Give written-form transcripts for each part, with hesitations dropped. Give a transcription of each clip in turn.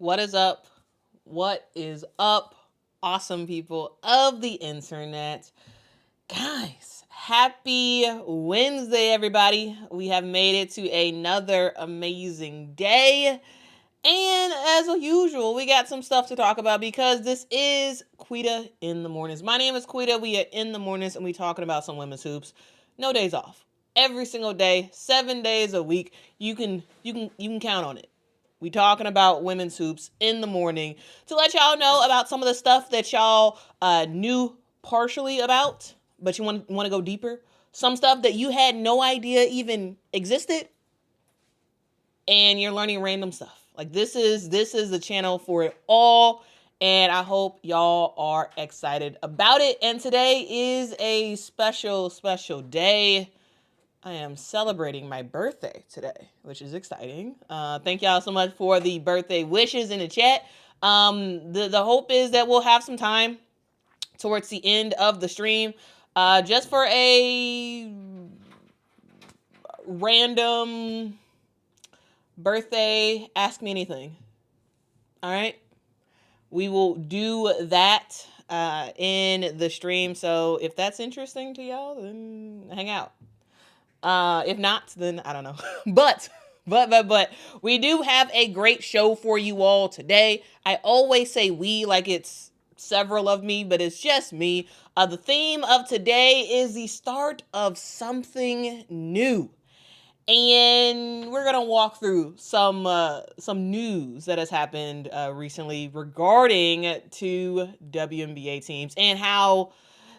What is up? What is up, awesome people of the internet? Guys, happy Wednesday, everybody. We have made it to another amazing day. And as usual, we got some stuff to talk about because this is Quita in the Mornings. My name is Quita. We are in the mornings and we talking about some women's hoops. No days off. Every single day, 7 days a week. You can count on it. We talking about women's hoops in the morning to let y'all know about some of the stuff that y'all knew partially about, but you want to go deeper. Some stuff that you had no idea even existed, and you're learning random stuff. Like this is the channel for it all, and I hope y'all are excited about it. And today is a special day. I am celebrating my birthday today, which is exciting. Thank y'all so much for the birthday wishes in the chat. The hope is that we'll have some time towards the end of the stream just for a random birthday ask me anything. All right, we will do that in the stream. So if that's interesting to y'all, then hang out. If not, then I don't know. But we do have a great show for you all today. I always say we like it's several of me, but it's just me. The theme of today is the start of something new. And we're gonna walk through some news that has happened recently regarding two WNBA teams and how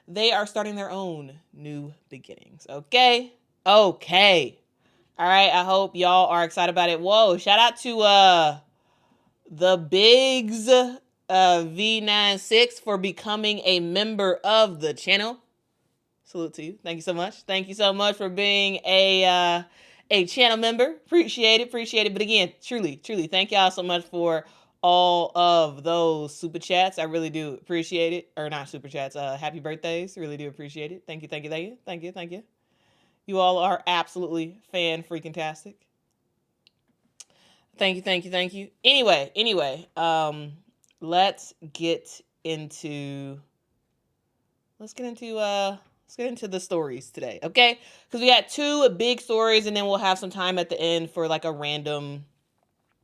they are starting their own new beginnings. Okay. All right. I hope y'all are excited about it. Whoa! Shout out to the Bigs V96 for becoming a member of the channel. Salute to you. Thank you so much. Thank you so much for being a channel member. Appreciate it. But again, truly, thank y'all so much for all of those super chats. I really do appreciate it. Or not super chats. Happy birthdays. Really do appreciate it. Thank you. You all are absolutely fan freaking tastic. Thank you. Anyway, let's get into the stories today, okay? Because we got two big stories, and then we'll have some time at the end for like a random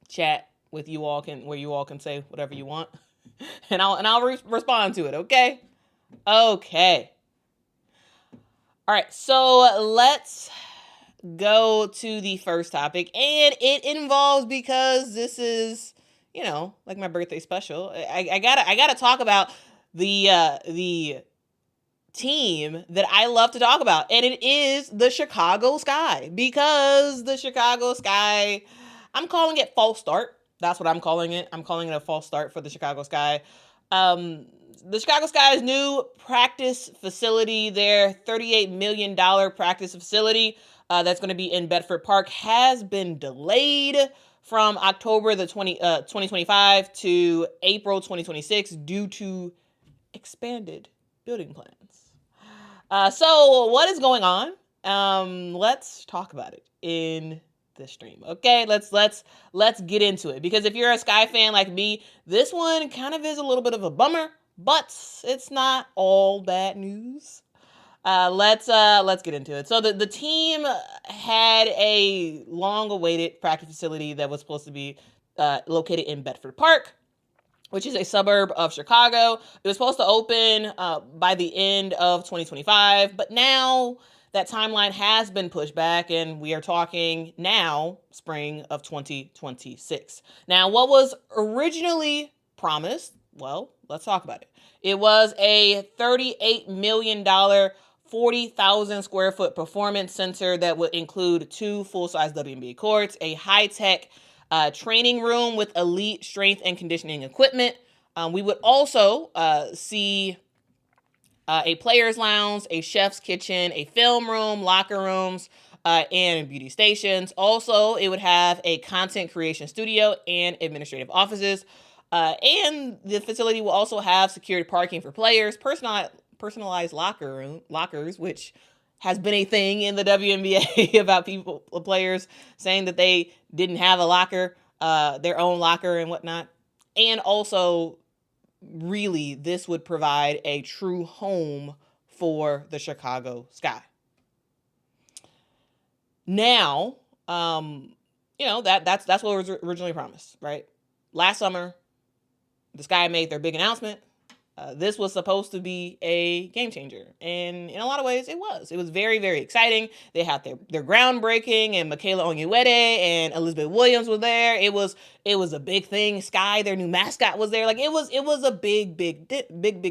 chat with you all where you all can say whatever you want, and I'll respond to it, okay? Okay. All right, so let's go to the first topic, and it involves, because this is, like my birthday special. I gotta talk about the team that I love to talk about, and it is the Chicago Sky, because the Chicago Sky, I'm calling it false start. That's what I'm calling it. I'm calling it a false start for the Chicago Sky. The Chicago Sky's new practice facility, their $38 million practice facility that's going to be in Bedford Park, has been delayed from October 2025 to April 2026 due to expanded building plans. So what is going on? Let's talk about it in the stream. Okay, let's get into it, because if you're a Sky fan like me, this one kind of is a little bit of a bummer, but it's not all bad news. Let's get into it. So the team had a long-awaited practice facility that was supposed to be located in Bedford Park, which is a suburb of Chicago. It was supposed to open by the end of 2025, but now that timeline has been pushed back, and we are talking now spring of 2026. Now, what was originally promised, well, let's talk about it. It was a $38 million, 40,000 square foot performance center that would include 2 full-size WNBA courts, a high-tech training room with elite strength and conditioning equipment. We would also see a player's lounge, a chef's kitchen, a film room, locker rooms, and beauty stations. Also, it would have a content creation studio and administrative offices. And the facility will also have secured parking for players, personalized lockers, which has been a thing in the WNBA about players saying that they didn't have a locker, their own locker and whatnot. And also, really, this would provide a true home for the Chicago Sky. Now, that's what was originally promised, right? Last summer, the Sky made their big announcement. This was supposed to be a game changer. And in a lot of ways, it was. It was very, very exciting. They had their groundbreaking, and Michaela Onyenuede and Elizabeth Williams was there. It was a big thing. Sky, their new mascot, was there. Like, it was a big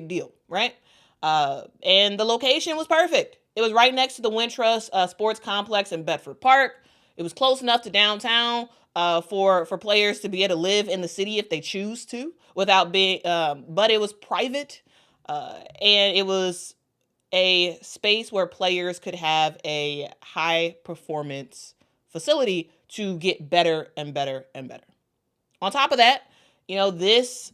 deal, right? And the location was perfect. It was right next to the Wintrust Sports Complex in Bedford Park. It was close enough to downtown for players to be able to live in the city if they choose to, without being. But it was private, and it was a space where players could have a high performance facility to get better and better and better. On top of that, this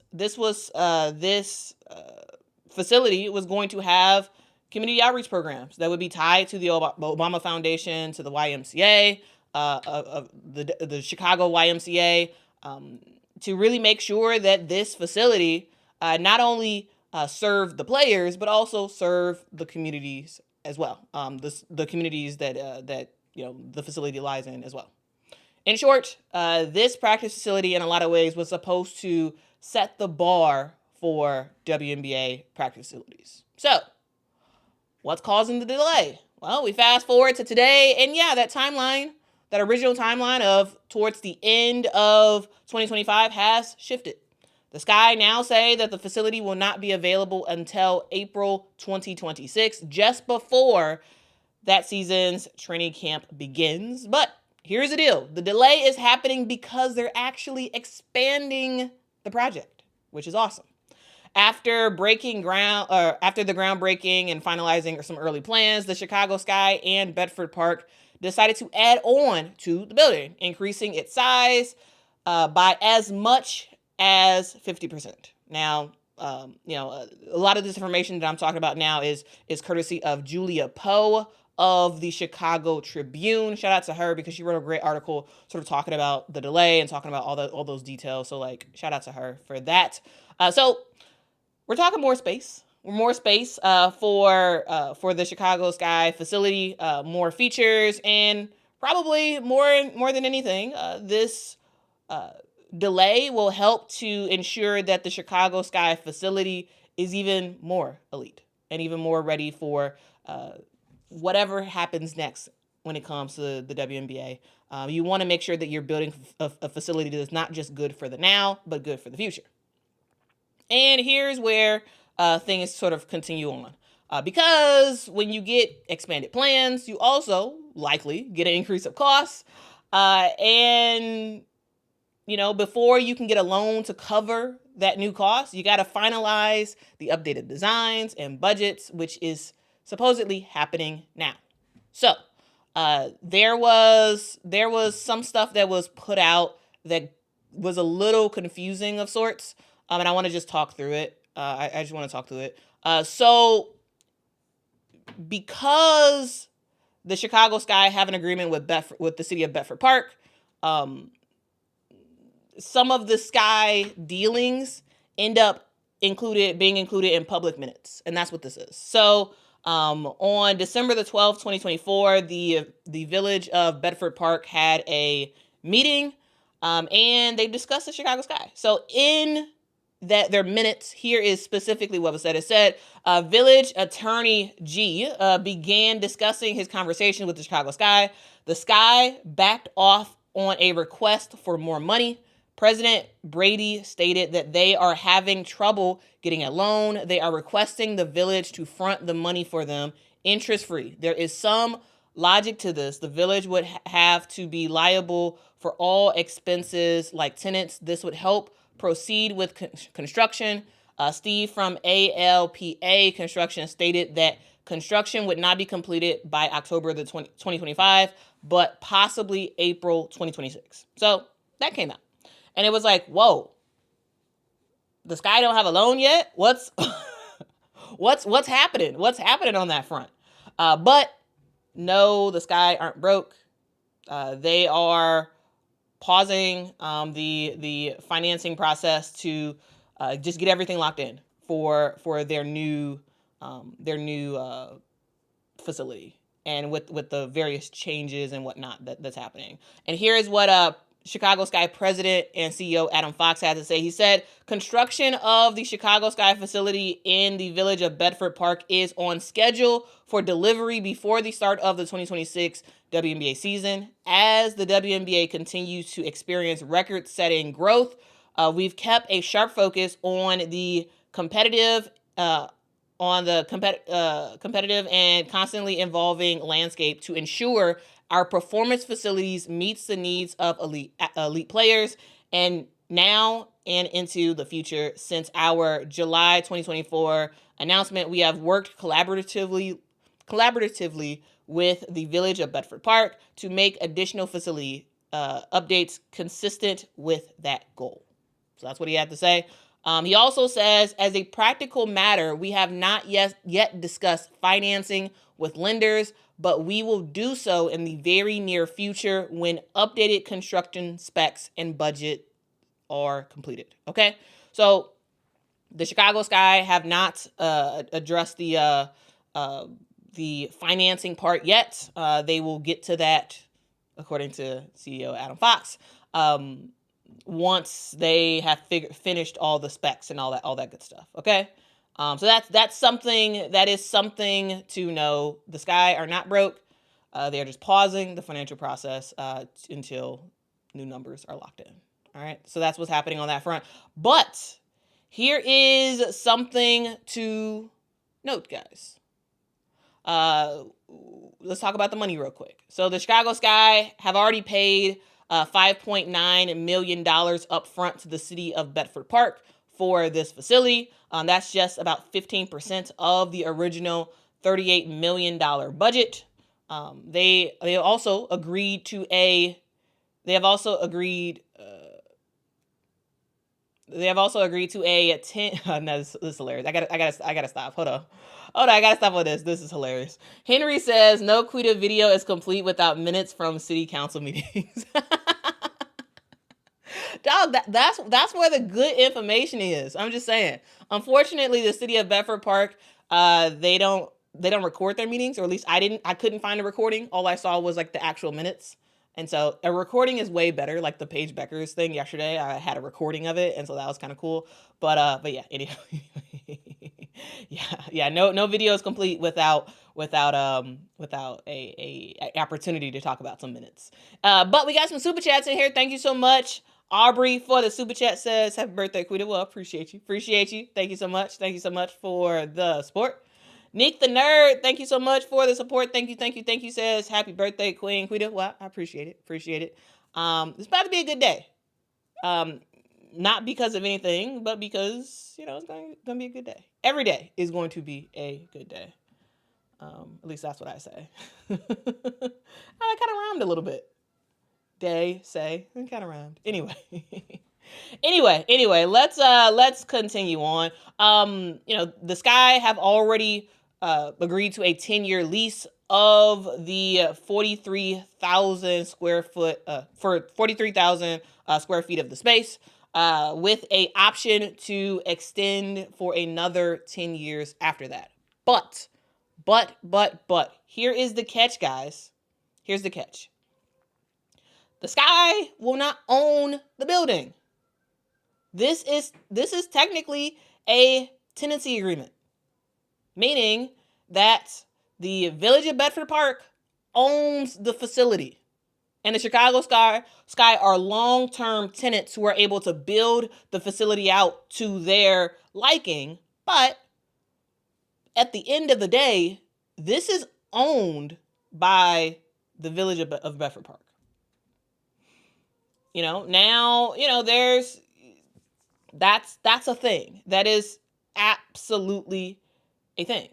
facility was going to have community outreach programs that would be tied to the Obama Foundation, to the YMCA, of the Chicago YMCA, to really make sure that this facility not only serve the players, but also serve the communities as well. The communities that the facility lies in as well. In short, this practice facility in a lot of ways was supposed to set the bar for WNBA practice facilities. So, what's causing the delay? Well, we fast forward to today, and that original timeline of towards the end of 2025 has shifted. The Sky now say that the facility will not be available until April 2026, just before that season's training camp begins. But here's the deal. The delay is happening because they're actually expanding the project, which is awesome. After the groundbreaking and finalizing some early plans, the Chicago Sky and Bedford Park decided to add on to the building, increasing its size by as much as 50%. Now, a lot of this information that I'm talking about now is courtesy of Julia Poe of the Chicago Tribune. Shout out to her because she wrote a great article sort of talking about the delay and talking about all those details. So, shout out to her for that. So we're talking more space. More space for the Chicago Sky facility, more features, and probably more than anything, this delay will help to ensure that the Chicago Sky facility is even more elite and even more ready for whatever happens next when it comes to the WNBA. You want to make sure that you're building a facility that's not just good for the now, but good for the future. And here's where things sort of continue on. Because when you get expanded plans, you also likely get an increase of costs. And, before you can get a loan to cover that new cost, you got to finalize the updated designs and budgets, which is supposedly happening now. So there was some stuff that was put out that was a little confusing of sorts. And I want to just talk through it. I just want to talk through it. So because the Chicago Sky have an agreement with the city of Bedford Park, some of the Sky dealings end up being included in public minutes. And that's what this is. So on December the 12th, 2024, the village of Bedford Park had a meeting and they discussed the Chicago Sky. So in that their minutes, here is specifically what was said. It said, Village Attorney G began discussing his conversation with the Chicago Sky. The Sky backed off on a request for more money. President Brady stated that they are having trouble getting a loan. They are requesting the village to front the money for them, interest-free. There is some logic to this. The village would have to be liable for all expenses like tenants. This would help proceed with construction. Steve from ALPA Construction stated that construction would not be completed by October 2025, but possibly April 2026. So that came out. And it was like, whoa, the Sky don't have a loan yet? What's happening? What's happening on that front? But no, the Sky aren't broke. They are pausing the financing process to just get everything locked in for their new facility, and with the various changes and whatnot that's happening. And here is what Chicago Sky president and CEO Adam Fox had to say. He said, construction of the Chicago Sky facility in the village of Bedford Park is on schedule for delivery before the start of the 2026 WNBA season. As the WNBA continues to experience record-setting growth, we've kept a sharp focus on the competitive competitive and constantly evolving landscape to ensure our performance facilities meets the needs of elite players, and now and into the future. Since our July 2024 announcement, we have worked collaboratively with the village of Bedford Park to make additional facility updates consistent with that goal. So that's what he had to say. He also says, as a practical matter, we have not yet discussed financing with lenders, but we will do so in the very near future when updated construction specs and budget are completed. Okay, so the Chicago Sky have not addressed the financing part yet. They will get to that, according to CEO Adam Fox, once they have finished all the specs and all that good stuff. Okay, so that's something to know. The Sky are not broke. They are just pausing the financial process until new numbers are locked in. All right, so that's what's happening on that front. But here is something to note, guys. Let's talk about the money real quick. So the Chicago Sky have already paid $5.9 million up front to the city of Bedford Park for this facility. That's just about 15% of the original $38 million budget. They have also agreed to a 10. No, this is hilarious. I gotta stop. Hold on. I gotta stop with this. This is hilarious. Henry says no Quita video is complete without minutes from city council meetings. Dog, that's where the good information is. I'm just saying. Unfortunately, the city of Bedford Park, they don't record their meetings, or at least I couldn't find a recording. All I saw was like the actual minutes. And so a recording is way better. Like the Paige Becker's thing yesterday, I had a recording of it, and so that was kind of cool. But yeah, anyway, yeah, no video is complete without a opportunity to talk about some minutes. But we got some super chats in here. Thank you so much. Aubrey for the super chat says, happy birthday, Quita. Well, appreciate you. Thank you so much for the support. Nick the Nerd, thank you so much for the support. Thank you. Says, happy birthday, Queen Quita. Well, I appreciate it. It's about to be a good day. Not because of anything, but because, it's going to be a good day. Every day is going to be a good day. At least that's what I say. I kind of rhymed a little bit. Day, say, and kind of rhymed. Anyway, let's continue on. The Sky have already agreed to a 10-year lease of the 43,000 square foot for 43,000 square feet of the space, with a option to extend for another 10 years after that. But here is the catch, guys. Here's the catch. The Sky will not own the building. This is technically a tenancy agreement, meaning that the village of Bedford Park owns the facility, and the Chicago Sky are long-term tenants who are able to build the facility out to their liking. But at the end of the day, this is owned by the village of Bedford Park. Now, that's a thing. That is absolutely a thing.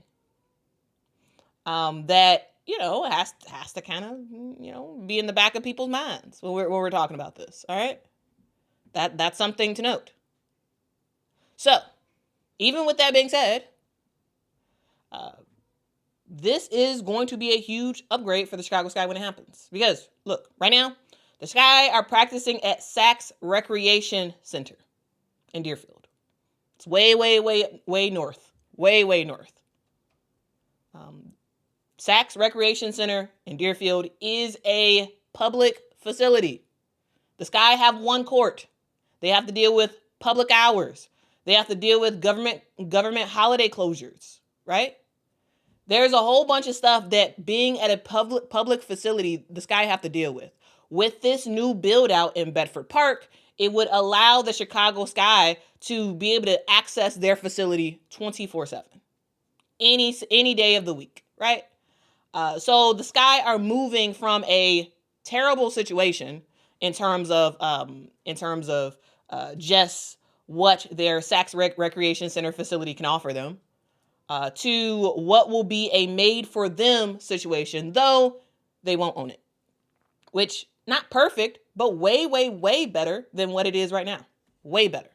That, has to kind of, be in the back of people's minds when we're talking about this. All right. That's something to note. So even with that being said, this is going to be a huge upgrade for the Chicago Sky when it happens. Because look, right now, The Sky are practicing at Sachs Recreation Center in Deerfield. It's way north. Way north. Sachs Recreation Center in Deerfield is a public facility. The Sky have one court. They have to deal with public hours. They have to deal with government holiday closures, right? There's a whole bunch of stuff that being at a public facility, the Sky have to deal with. With this new build out in Bedford Park, it would allow the Chicago Sky to be able to access their facility 24/7, any day of the week, right? So the Sky are moving from a terrible situation in terms of just what their Sachs Recreation Center facility can offer them, to what will be a made-for-them situation, though they won't own it. Which, not perfect, but way better than what it is right now. Way better.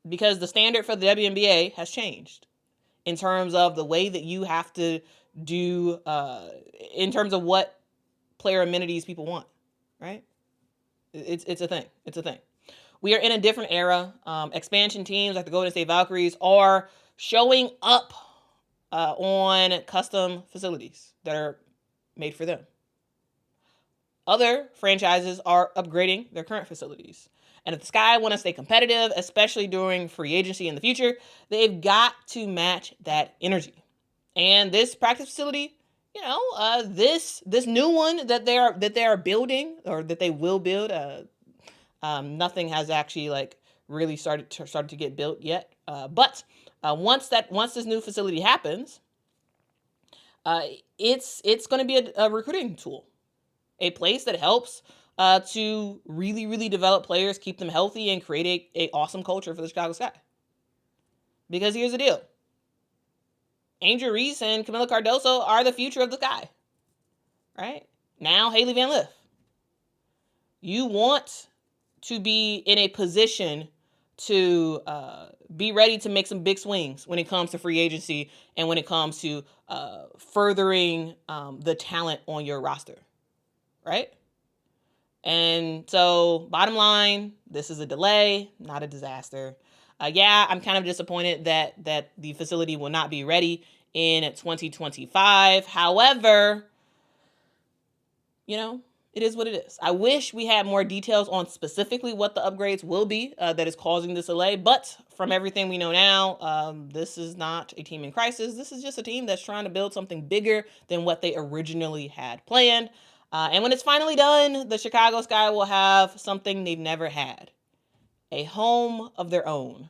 Because the standard for the WNBA has changed in terms of the way that you have to do, in terms of what player amenities people want, right? It's a thing. It's a thing. We are in a different era. Expansion teams like the Golden State Valkyries are showing up on custom facilities that are made for them. Other franchises are upgrading their current facilities. And if the Sky want to stay competitive, especially during free agency in the future, they've got to match that energy. And this practice facility, this new one that they are building, or that they will build, nothing has actually really started to get built yet. But once this new facility happens, it's going to be a recruiting tool, a place that helps to really develop players, keep them healthy, and create a awesome culture for the Chicago Sky. Because here's the deal. Angel Reese and Camila Cardoso are the future of the Sky. Right? Now, Haley Van Lith. You want to be in a position to be ready to make some big swings when it comes to free agency and when it comes to furthering the talent on your roster. Right? And so, bottom line, this is a delay, not a disaster. I'm kind of disappointed that the facility will not be ready in 2025. However, it is what it is. I wish we had more details on specifically what the upgrades will be that is causing this delay. But from everything we know now, this is not a team in crisis. This is just a team that's trying to build something bigger than what they originally had planned. And when it's finally done, the Chicago Sky will have something they've never had. A home of their own.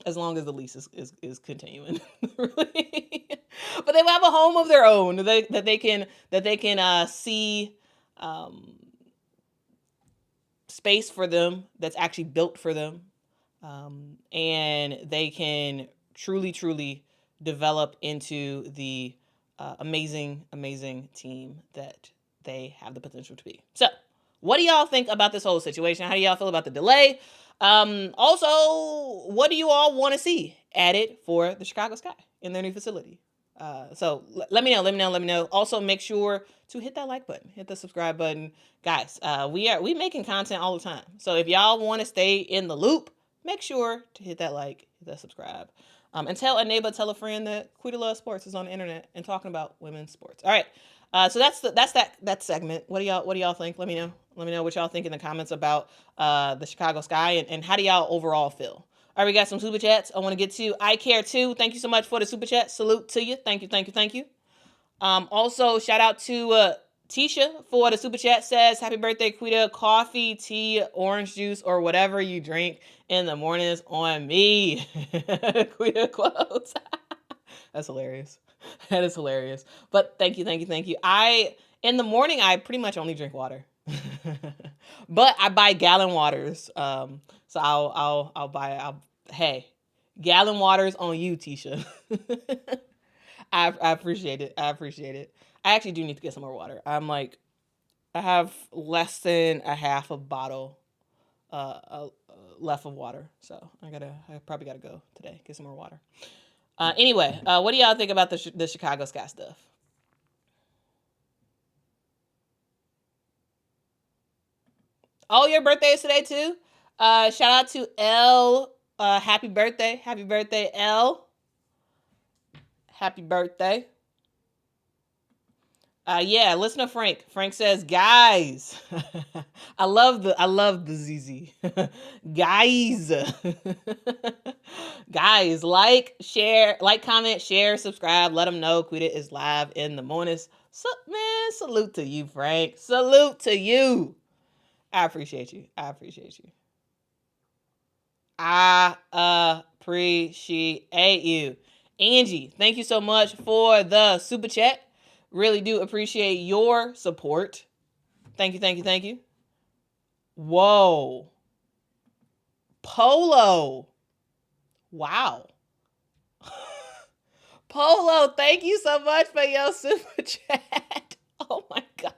As long as the lease is continuing. Really. But they will have a home of their own that they can see space for them that's actually built for them. And they can truly develop into the amazing team that they have the potential to be. So, what do y'all think about this whole situation? How do y'all feel about the delay? Also, what do you all want to see added for the Chicago Sky in their new facility? So let me know. Also, make sure to hit that like button, hit the subscribe button. Guys, we making content all the time. So if y'all want to stay in the loop, make sure to hit that like, hit that subscribe. And tell a neighbor, tell a friend that Quita Loves Sports is on the internet and talking about women's sports. All right. So that's that segment. What do y'all think? Let me know what y'all think in the comments about the Chicago Sky and how do y'all overall feel. All right, we got some super chats I want to get to. I care too. Thank you so much for the super chat. Salute to you. Thank you. Also, shout out to Tisha for the super chat. Says, happy birthday, Quita. Coffee, tea, orange juice, or whatever you drink in the mornings on me. Quita quotes. That's hilarious. That is hilarious. But thank you. In the morning, I pretty much only drink water. But I buy gallon waters. So I'll buy, hey, gallon waters on you, Tisha. I appreciate it. I actually do need to get some more water. I have less than a half a bottle left of water. So I probably gotta go today, get some more water. Anyway, what do y'all think about the Chicago Sky stuff? Oh, your birthday is today too? Shout out to L. Happy birthday. Happy birthday, L. Happy birthday. Yeah, listen to Frank. Frank says, guys. I love the ZZ. Guys. Guys, share, comment, share, subscribe. Let them know Quita is live in the mornings. So, man, salute to you, Frank. Salute to you. I appreciate you. I appreciate you. I appreciate you. Angie, thank you so much for the super chat. Really do appreciate your support. Thank you, thank you, thank you. Whoa. Polo. Wow. Polo, thank you so much for your super chat. Oh my God.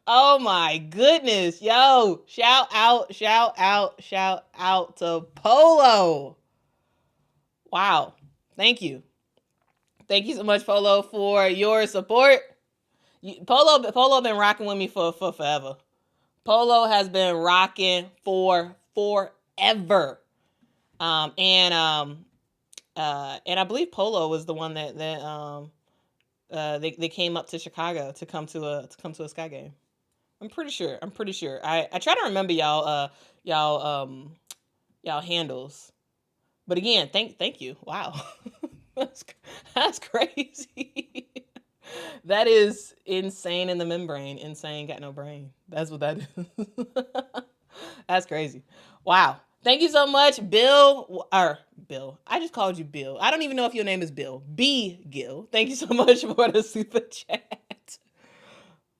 Oh my goodness. Yo, shout out to Polo. Wow. Thank you. Thank you so much, Polo, for your support. Polo been rocking with me for forever. Polo has been rocking for forever. And I believe Polo was the one that they came up to Chicago to come to a Sky game. I'm pretty sure. I try to remember y'all handles. But again, thank you. Wow. That's crazy. That is insane in the membrane. Insane got no brain. That's what that is. That's crazy. Wow. Thank you so much, Bill. Bill. I just called you Bill. I don't even know if your name is Bill. B. Gill. Thank you so much for the super chat.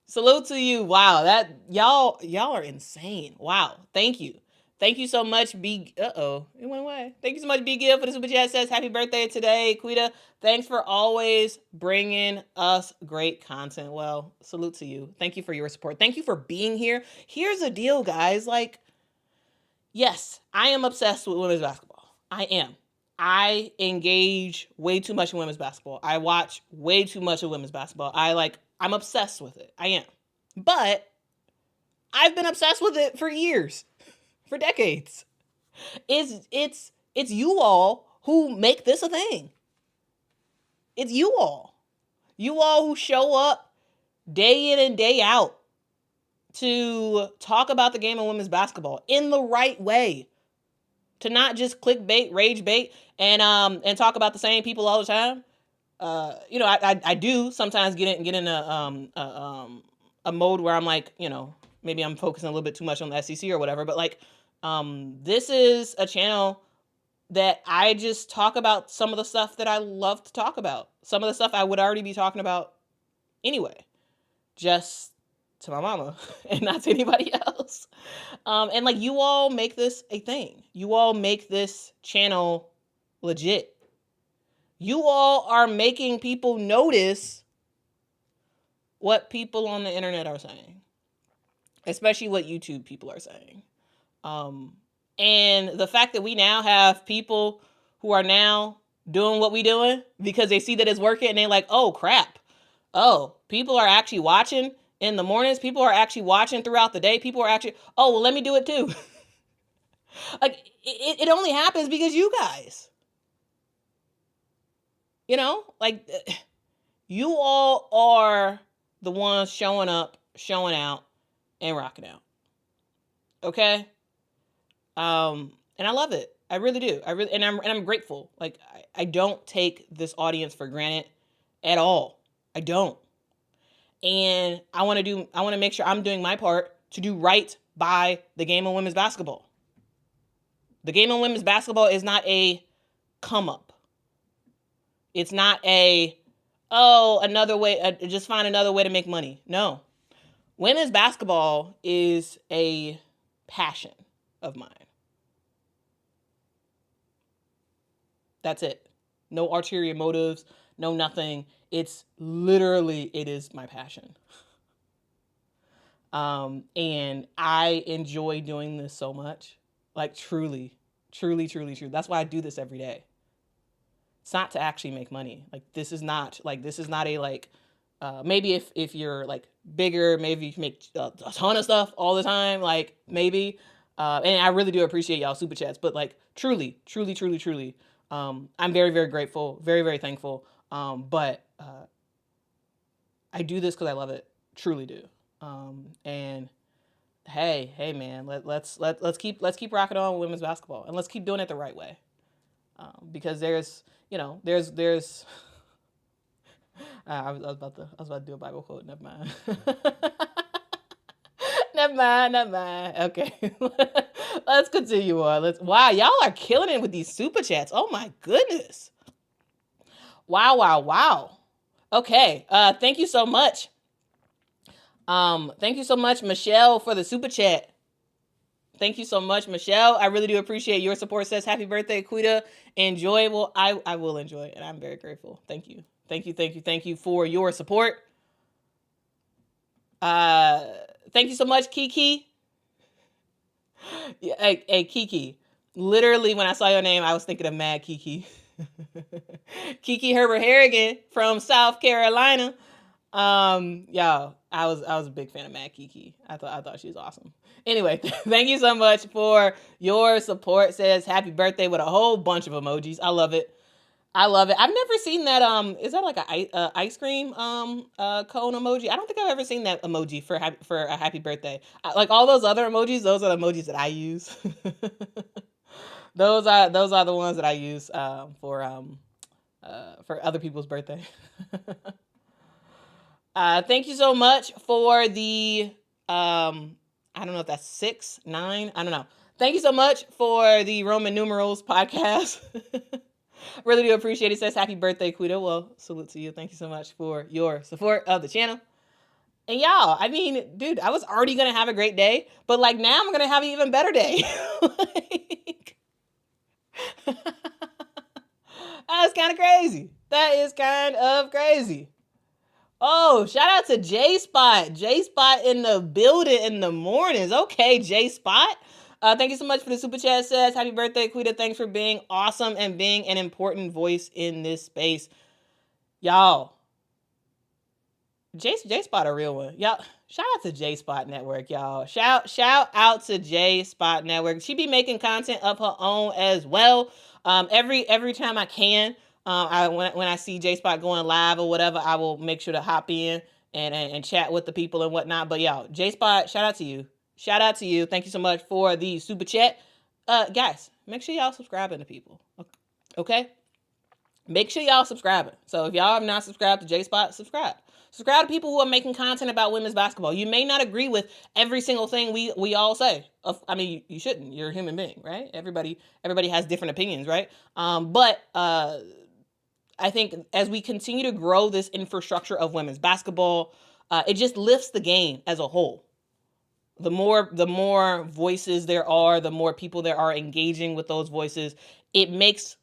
Salute to you. Wow. That y'all are insane. Wow. Thank you. Thank you so much, B. Uh-oh. It went away. Thank you so much, B. Gill, for the super chat. Says, happy birthday today, Quita. Thanks for always bringing us great content. Well, salute to you. Thank you for your support. Thank you for being here. Here's the deal, guys. Yes, I am obsessed with women's basketball. I am. I engage way too much in women's basketball. I watch way too much of women's basketball. I'm obsessed with it. I am. But I've been obsessed with it for years. For decades. It's you all who make this a thing. It's you all. You all who show up day in and day out to talk about the game of women's basketball in the right way. To not just clickbait, rage bait, and talk about the same people all the time. I do sometimes get in a mode where I'm like, maybe I'm focusing a little bit too much on the SEC or whatever, but this is a channel that I just talk about some of the stuff that I love to talk about. Some of the stuff I would already be talking about anyway, just to my mama and not to anybody else. And you all make this a thing. You all make this channel legit. You all are making people notice what people on the internet are saying, especially what YouTube people are saying. And the fact that we now have people who are now doing what we doing because they see that it's working and they're like, oh crap. Oh, people are actually watching in the mornings. People are actually watching throughout the day. People are actually, oh, well, let me do it too. It only happens because you guys, you all are the ones showing up, showing out, and rocking out. Okay? And I love it. I really do. I'm grateful. I don't take this audience for granted at all. I don't. And I want to make sure I'm doing my part to do right by the game of women's basketball. The game of women's basketball is not a come up. It's not another way, just find another way to make money. No. Women's basketball is a passion of mine. That's it. No ulterior motives, no nothing. It's literally, it is my passion. And I enjoy doing this so much. Truly. That's why I do this every day. It's not to actually make money. This is not a Maybe if you're like bigger, maybe you can make a ton of stuff all the time, like maybe. And I really do appreciate y'all super chats, but like truly, I'm very, very grateful, very, very thankful. But I do this because I love it, truly do. And hey, man, let's keep rocking on with women's basketball, and let's keep doing it the right way. Because there's I was about to do a Bible quote. Never mind. Never mind. Okay. Let's continue on. Wow, y'all are killing it with these super chats. Oh my goodness. Wow. Okay. Thank you so much. Thank you so much, Michelle, for the super chat. Thank you so much, Michelle. I really do appreciate your support. Says happy birthday, Quita. Enjoy. Well, I will enjoy, and I'm very grateful. Thank you for your support. Thank you so much, Kiki. Hey, Kiki. Literally, when I saw your name, I was thinking of Mad Kiki. Kiki Herbert Harrigan from South Carolina. Y'all, I was a big fan of Mad Kiki. I thought she was awesome. Anyway, thank you so much for your support. Says happy birthday with a whole bunch of emojis. I love it. I've never seen that. Is that like a ice cream cone emoji? I don't think I've ever seen that emoji for a happy birthday. Like all those other emojis, those are the emojis that I use. Those are the ones that I use for other people's birthday. Thank you so much for the I don't know if that's 6, 9. I don't know. Thank you so much for the Roman numerals podcast. Really do appreciate it. Says happy birthday, Quita. Well, salute to you. Thank you so much for your support of the channel. And y'all, I mean, dude, I was already going to have a great day, but like now I'm going to have an even better day. That's kind of crazy. That is kind of crazy. Oh, shout out to J Spot. J Spot in the building in the mornings. Okay, J Spot. Thank you so much for the super chat. Says happy birthday, Quita. Thanks for being awesome and being an important voice in this space. Y'all, J Spot a real one. Y'all, shout out to J Spot Network, y'all. Shout out to J Spot Network. She be making content of her own as well. Every time I can. When I see J Spot going live or whatever, I will make sure to hop in and chat with the people and whatnot. But y'all, J Spot, shout out to you. Thank you so much for the super chat. Guys, make sure y'all subscribing to people. Okay? Make sure y'all subscribing. So if y'all have not subscribed to J Spot, subscribe. Subscribe to people who are making content about women's basketball. You may not agree with every single thing we all say. I mean, you shouldn't. You're a human being, right? Everybody has different opinions, right? But I think as we continue to grow this infrastructure of women's basketball, it just lifts the game as a whole. The more voices there are, the more people there are engaging with those voices, it makes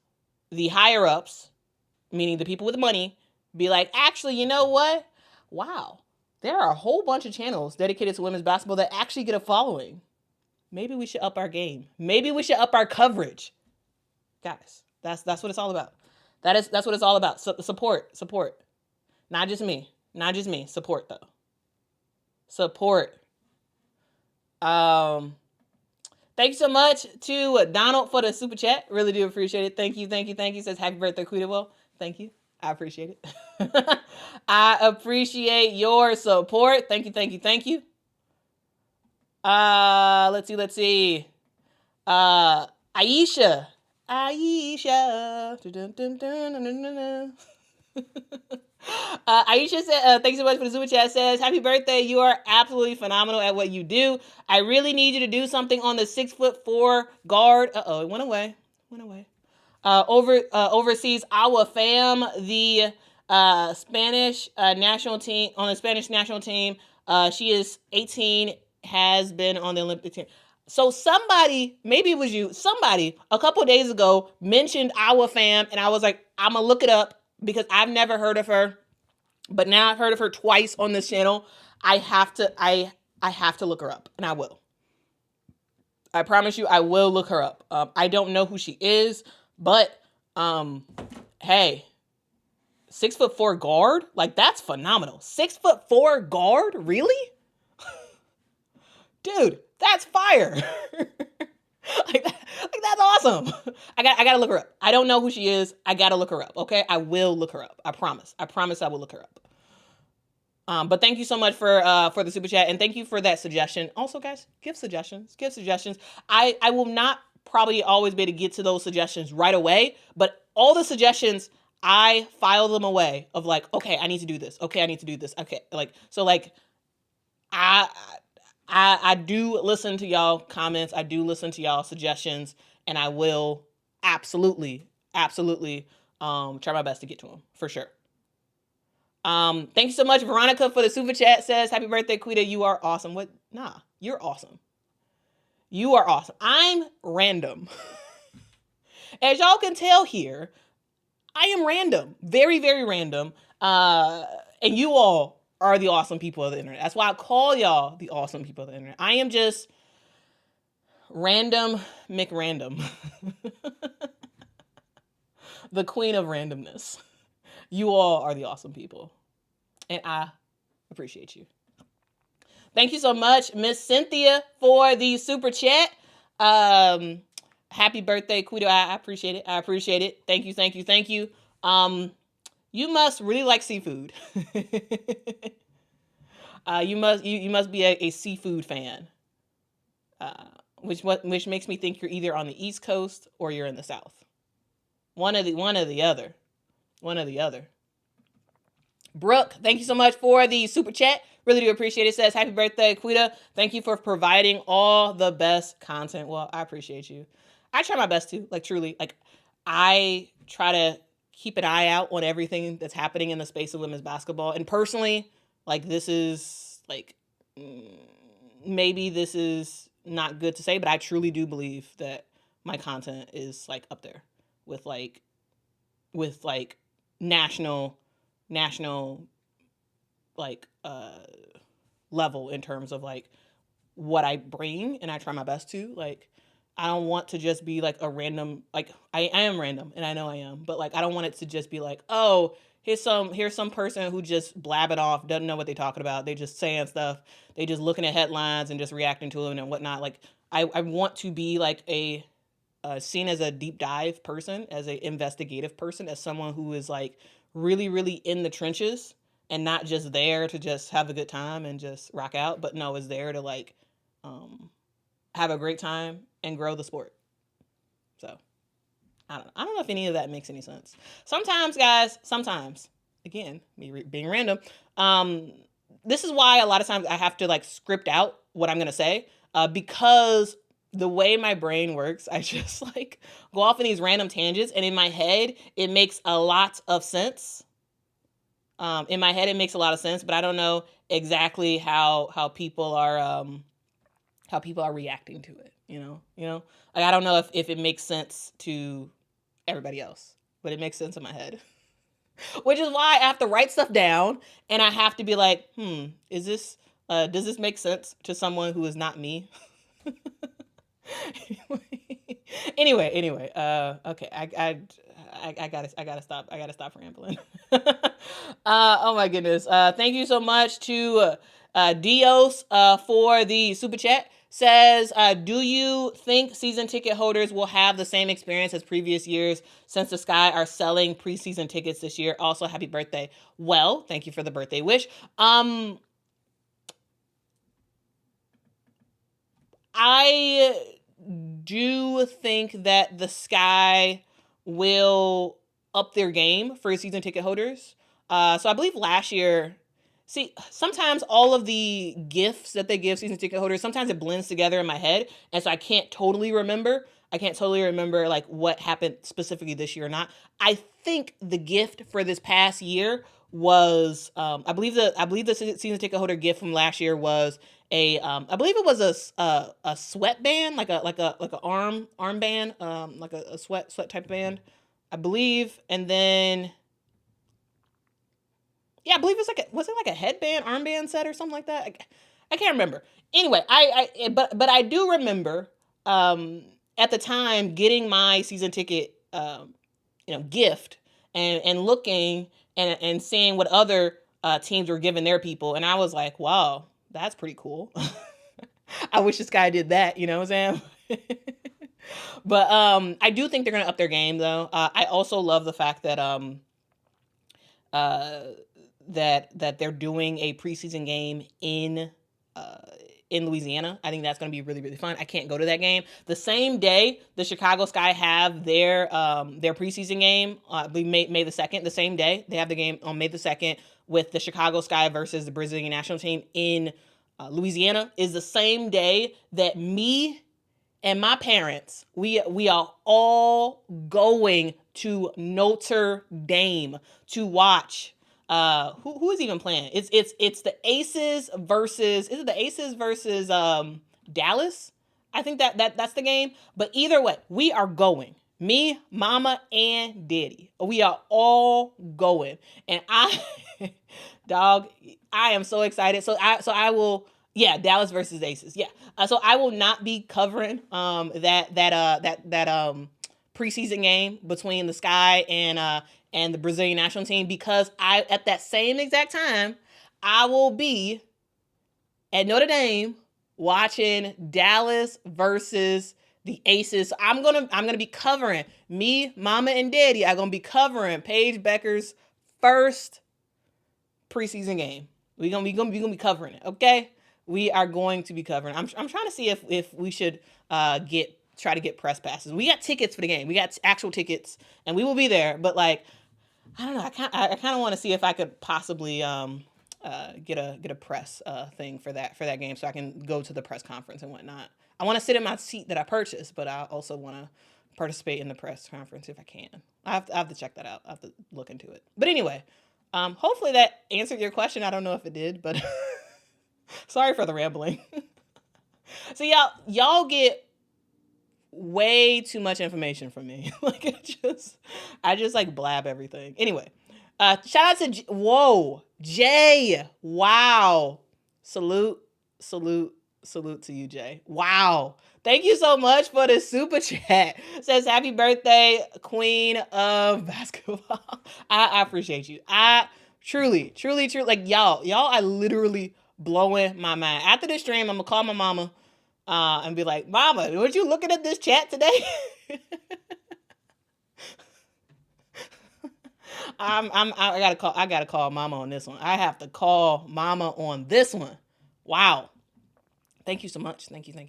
the higher ups, meaning the people with money, be like, actually, you know what? Wow, there are a whole bunch of channels dedicated to women's basketball that actually get a following. Maybe we should up our game. Maybe we should up our coverage. Guys, that's what it's all about. That's what it's all about. Support. Not just me. Support though. Support. Thank you so much to Donald for the super chat. Really do appreciate it. Thank you. Says happy birthday, Quita. Well, thank you. I appreciate it. I appreciate your support. Thank you. Let's see. Aisha. Aisha said, thanks so much for the super chat. Says, happy birthday. You are absolutely phenomenal at what you do. I really need you to do something on the 6'4" guard. It went away. Overseas our fam, the Spanish national team, on the Spanish national team. She is 18, has been on the Olympic team. So somebody, maybe it was you, somebody a couple days ago mentioned our fam, and I was like, I'm gonna look it up because I've never heard of her, but now I've heard of her twice on this channel. I have to look her up, and I will. I promise you, I will look her up. I don't know who she is, but hey, 6'4" guard? Like, that's phenomenal. 6'4" guard? Really? Dude, that's fire. That's awesome. I gotta look her up. I don't know who she is. I gotta look her up. Okay, I will look her up. I promise. I will look her up. But thank you so much for the super chat, and thank you for that suggestion. Also, guys, give suggestions. I will not probably always be able to get to those suggestions right away, but all the suggestions, I file them away of like, okay, I need to do this. Okay, I need to do this. Okay, like, so like, I do listen to y'all comments. I do listen to y'all suggestions, and I will absolutely try my best to get to them for sure. Thank you so much, Veronica, for the super chat. Says, happy birthday, Quita. You are awesome. What? Nah, you're awesome. You are awesome. I'm random. As y'all can tell here, I am random. Very, very random. And you all are the awesome people of the internet. That's why I call y'all the awesome people of the internet. I am just random McRandom. The queen of randomness. You all are the awesome people. And I appreciate you. Thank you so much, Miss Cynthia, for the super chat. Happy birthday, Quito. I appreciate it. I appreciate it. Thank you. You must really like seafood. You must be a seafood fan. Which makes me think you're either on the East Coast or you're in the South. One or the other. Brooke, thank you so much for the super chat. Really do appreciate it. Says, happy birthday, Quita. Thank you for providing all the best content. Well, I appreciate you. I try my best to, like, truly. Like, I try to keep an eye out on everything that's happening in the space of women's basketball. And personally, like, this is, like, maybe this is not good to say, but I truly do believe that my content is, like, up there with national like level in terms of like what I bring, and I try my best to. Like, I don't want to just be like a random, like, I am random and I know I am, but like I don't want it to just be like, oh, here's some person who just blabbing off, doesn't know what they're talking about, they just saying stuff, they just looking at headlines and just reacting to them and whatnot. Like, I want to be like a seen as a deep dive person, as an investigative person, as someone who is like really, really in the trenches and not just there to just have a good time and just rock out, but no, is there to like have a great time and grow the sport. So I don't know if any of that makes any sense. Sometimes, guys, again, me being random, this is why a lot of times I have to like script out what I'm gonna say, because the way my brain works, I just like go off in these random tangents, and in my head, it makes a lot of sense. But I don't know exactly how people are reacting to it. You know, like, I don't know if it makes sense to everybody else, but it makes sense in my head. Which is why I have to write stuff down, and I have to be like, does this make sense to someone who is not me? Anyway, okay, I gotta stop rambling. Oh my goodness. Thank you so much to Dios for the super chat. Says, do you think season ticket holders will have the same experience as previous years, since the Sky are selling preseason tickets this year? Also, happy birthday. Well, thank you for the birthday wish. I do think that the Sky will up their game for season ticket holders. So I believe last year, sometimes all of the gifts that they give season ticket holders, sometimes it blends together in my head, and so I can't totally remember like what happened specifically this year or not. I think the gift for this past year was, I believe the season ticket holder gift from last year was I believe it was a sweatband, like a armband, like a sweat type band, I believe. And then, yeah, I believe was it like a headband, armband set or something like that? I can't remember. Anyway, but I do remember at the time getting my season ticket gift and looking and seeing what other teams were giving their people. And I was like, wow, that's pretty cool. I wish this guy did that, you know what I'm saying? But I do think they're going to up their game, though. I also love the fact that that they're doing a preseason game in Louisiana. I think that's going to be really, really fun. I can't go to that game. The same day the Chicago Sky have their preseason game, May the 2nd, the same day. They have the game on May the 2nd with the Chicago Sky versus the Brazilian national team in Louisiana, is the same day that me and my parents, we are all going to Notre Dame to watch. Who is even playing? It's the Aces versus, is it the Aces versus Dallas? I think that's the game. But either way, we are going. Me, mama, and daddy. We are all going. And dog, I am so excited. So I will. Yeah, Dallas versus Aces. Yeah. So I will not be covering that preseason game between the Sky and the Brazilian national team, because at that same exact time I will be at Notre Dame watching Dallas versus the Aces. So I'm gonna be covering, me, mama, and daddy are gonna be covering Paige Becker's first preseason game. We're gonna be covering it, okay? We are going to be covering. I'm trying to see if we should try to get press passes. We got tickets for the game. We got actual tickets, and we will be there. But like, I don't know. I kind of want to see if I could possibly get a press thing for that game, so I can go to the press conference and whatnot. I want to sit in my seat that I purchased, but I also want to participate in the press conference if I can. I have to check that out. I have to look into it. But anyway, hopefully that answered your question. I don't know if it did, but. Sorry for the rambling. So y'all get way too much information from me. Like I just like blab everything. Anyway, shout out to Jay. Wow. Salute to you, Jay. Wow. Thank you so much for the super chat. Says happy birthday, Queen of Basketball. I appreciate you. I truly like y'all are literally blowing my mind. After this stream, I'm gonna call my mama and be like, Mama, weren't you looking at this chat today? I gotta call mama on this one. I have to call mama on this one. Wow. Thank you so much. Thank you for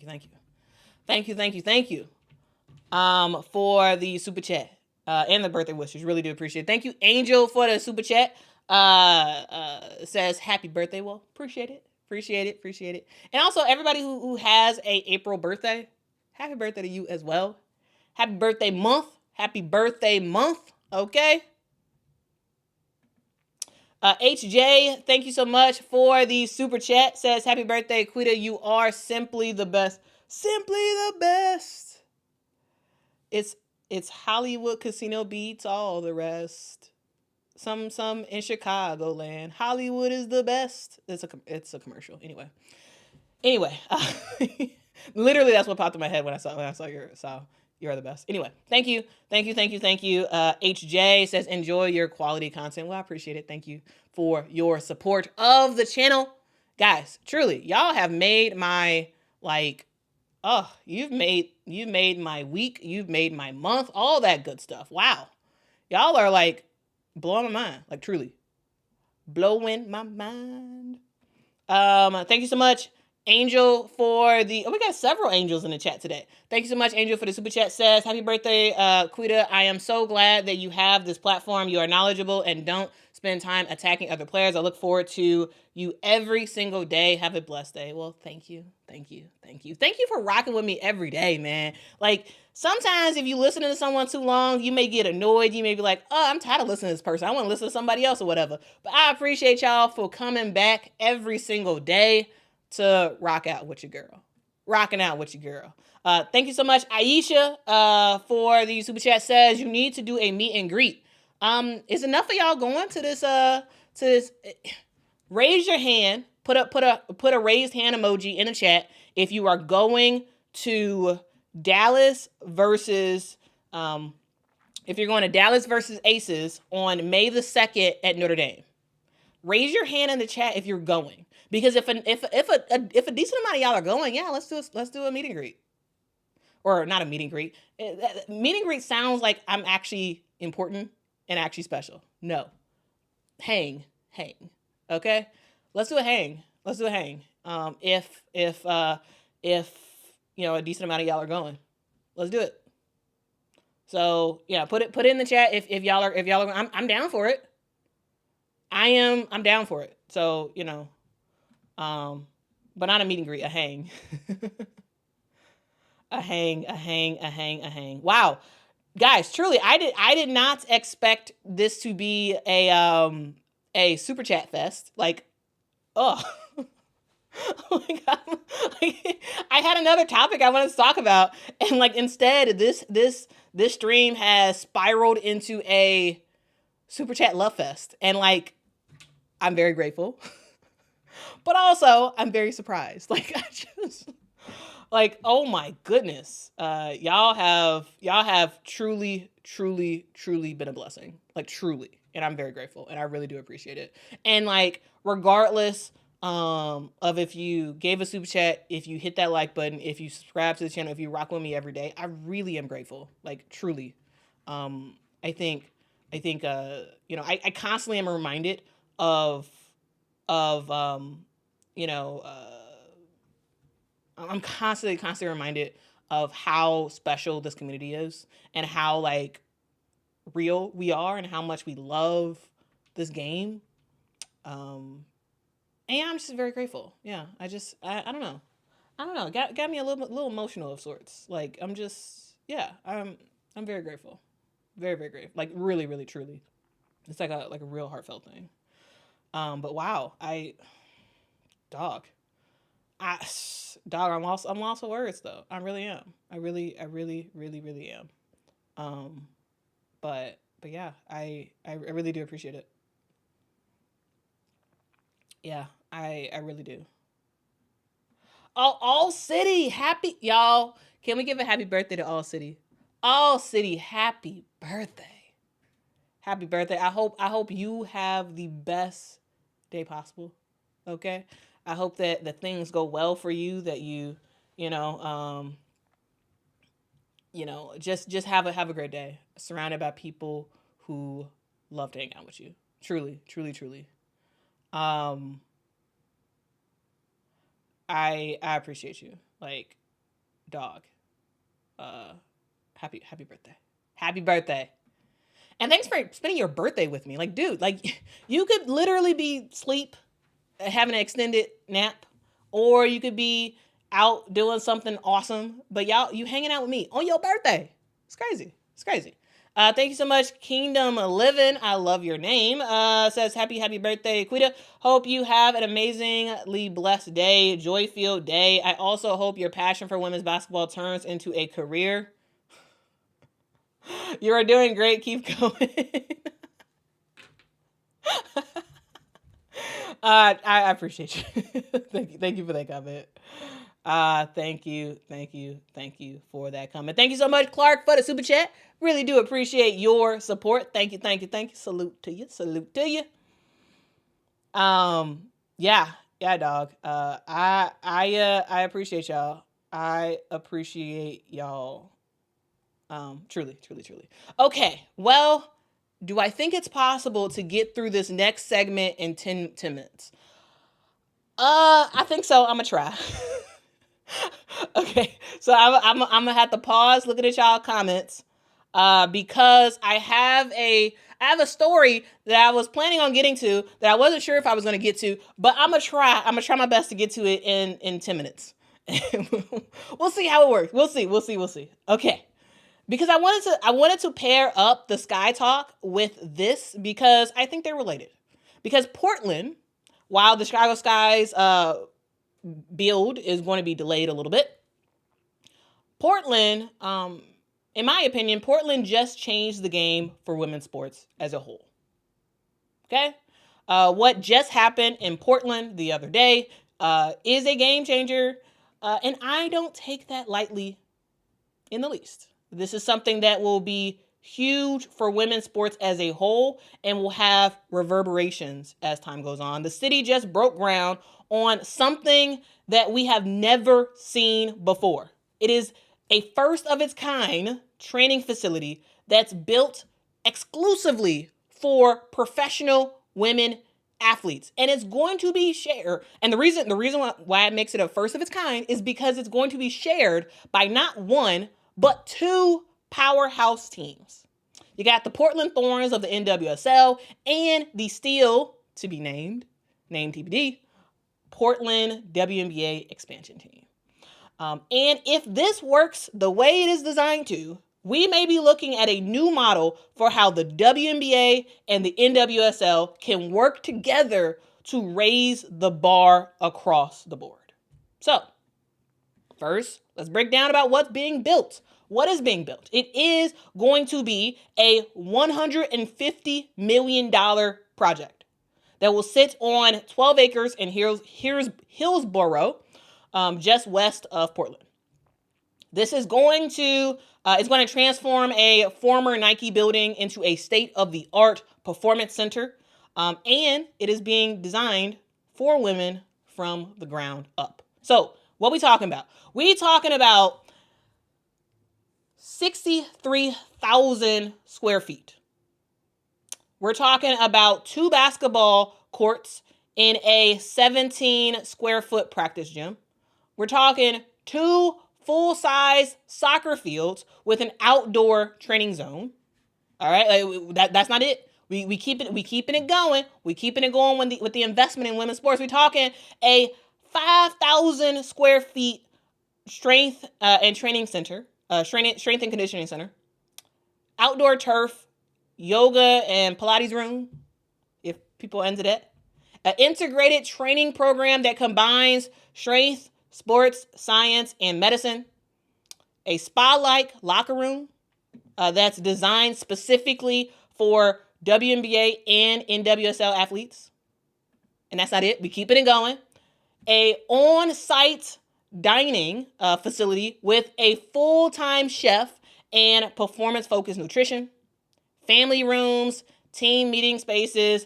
the super chat and the birthday wishes. Really do appreciate it. Thank you, Angel, for the super chat. Says happy birthday. Well, appreciate it. And also everybody who has a April birthday, happy birthday to you as well. Happy birthday month. Okay. HJ, thank you so much for the super chat. Says happy birthday, Quita. You are simply the best. It's Hollywood Casino beats all the rest. Some in Chicagoland. Hollywood is the best. It's a commercial. Anyway, literally that's what popped in my head when I saw you're the best. Anyway, thank you. HJ says enjoy your quality content. Well, I appreciate it. Thank you for your support of the channel, guys. Truly, y'all have made my you've made my week. You've made my month. All that good stuff. Wow, y'all are like. Blowing my mind, like truly blowing my mind. Thank you so much, Angel, for the. Oh, we got several angels in the chat today. Thank you so much, Angel, for the super chat. Says happy birthday, Quita. I am so glad that you have this platform. You are knowledgeable and don't spend time attacking other players. I look forward to you every single day. Have a blessed day. Well, thank you for rocking with me every day, man. Like. Sometimes if you listen to someone too long, you may get annoyed. You may be like, oh, I'm tired of listening to this person. I want to listen to somebody else or whatever. But I appreciate y'all for coming back every single day to rocking out with your girl. Thank you so much, Aisha, for the super chat. Says you need to do a meet and greet. Is enough of y'all going to this, raise your hand, put a raised hand emoji in the chat if you are going to Dallas versus if you're going to Dallas versus Aces on May the 2nd at Notre Dame. Raise your hand in the chat if you're going, because if a decent amount of y'all are going, yeah, let's do a meet and greet, or not a meet and greet. Meet and greet sounds like I'm actually important and actually special. No, hang. Okay, let's do a hang. If a decent amount of y'all are going, let's do it. So yeah, put it in the chat if y'all are I'm down for it. I'm down for it. So, but not a meet and greet, a hang. a hang. Wow. Guys, truly, I did not expect this to be a super chat fest. Like, oh. Oh my God. I had another topic I wanted to talk about, and like instead this stream has spiraled into a super chat love fest, and like I'm very grateful, but also I'm very surprised. Like I just like, oh my goodness, y'all have truly been a blessing, like truly, and I'm very grateful, and I really do appreciate it. And like regardless of if you gave a super chat, if you hit that like button, if you subscribe to the channel, if you rock with me every day, I really am grateful, like truly. I think I constantly am reminded of I'm constantly reminded of how special this community is, and how like real we are, and how much we love this game. And I'm just very grateful. Yeah, I don't know. Got me a little emotional of sorts. Like I'm very grateful. Very grateful. Like really truly. It's like a real heartfelt thing. But wow, dog, I'm lost for words though. I really am. I really am. But yeah, I really do appreciate it. Yeah, I really do. All City, happy y'all. Can we give a happy birthday to All City? All City, happy birthday. Happy birthday. I hope you have the best day possible. Okay? I hope that the things go well for you, that just have a great day, surrounded by people who love to hang out with you. Truly. I appreciate you. Like, dog. Happy birthday. Happy birthday. And thanks for spending your birthday with me. Like, dude, like you could literally be asleep, having an extended nap, or you could be out doing something awesome, but you hanging out with me on your birthday. It's crazy. Thank you so much, Kingdom Living. I love your name. Says happy birthday, Quita. Hope you have an amazingly blessed day, joy-filled day. I also hope your passion for women's basketball turns into a career. You are doing great. Keep going. I appreciate you. Thank you for that comment. Thank you for that comment. Thank you so much, Clark, for the super chat. Really do appreciate your support. Thank you. Salute to you. Yeah, dog. I appreciate y'all. I appreciate y'all. Truly. Okay, well, do I think it's possible to get through this next segment in 10 minutes? I think so. I'm gonna try. Okay, so I'm gonna have to pause looking at y'all comments, because I have a story that I was planning on getting to that I wasn't sure if I was gonna get to, but I'm gonna try my best to get to it in 10 minutes. We'll see how it works. We'll see. Okay. Because I wanted to pair up the Sky Talk with this, because I think they're related. Because Portland, while the Chicago Sky's build is going to be delayed a little bit, Portland, in my opinion, Portland just changed the game for women's sports as a whole. Okay? What just happened in Portland the other day is a game changer, and I don't take that lightly in the least. This is something that will be huge for women's sports as a whole and will have reverberations as time goes on. The city just broke ground on something that we have never seen before. It is a first of its kind training facility that's built exclusively for professional women athletes, and it's going to be shared. And the reason why it makes it a first of its kind is because it's going to be shared by not one but two powerhouse teams. You got the Portland Thorns of the NWSL and the still to be named TBD, Portland WNBA expansion team. And if this works the way it is designed to, we may be looking at a new model for how the WNBA and the NWSL can work together to raise the bar across the board. So, first, let's break down about what's being built. What is being built? It is going to be a $150 million project that will sit on 12 acres in Hillsborough, just west of Portland. This is going to transform a former Nike building into a state-of-the-art performance center, and it is being designed for women from the ground up. So, what we talking about? We talking about 63,000 square feet. We're talking about 2 basketball courts in a 17 square foot practice gym. We're talking 2 full-size soccer fields with an outdoor training zone. All right, that's not it. We keeping it going. We keeping it going with the investment in women's sports. We're talking a 5,000 square feet strength and training center, strength and conditioning center, outdoor turf, yoga and Pilates room, if people into that. An integrated training program that combines strength, sports, science, and medicine. A spa-like locker room that's designed specifically for WNBA and NWSL athletes. And that's not it. We keeping it going. A on-site dining facility with a full-time chef and performance-focused nutrition. Family rooms, team meeting spaces,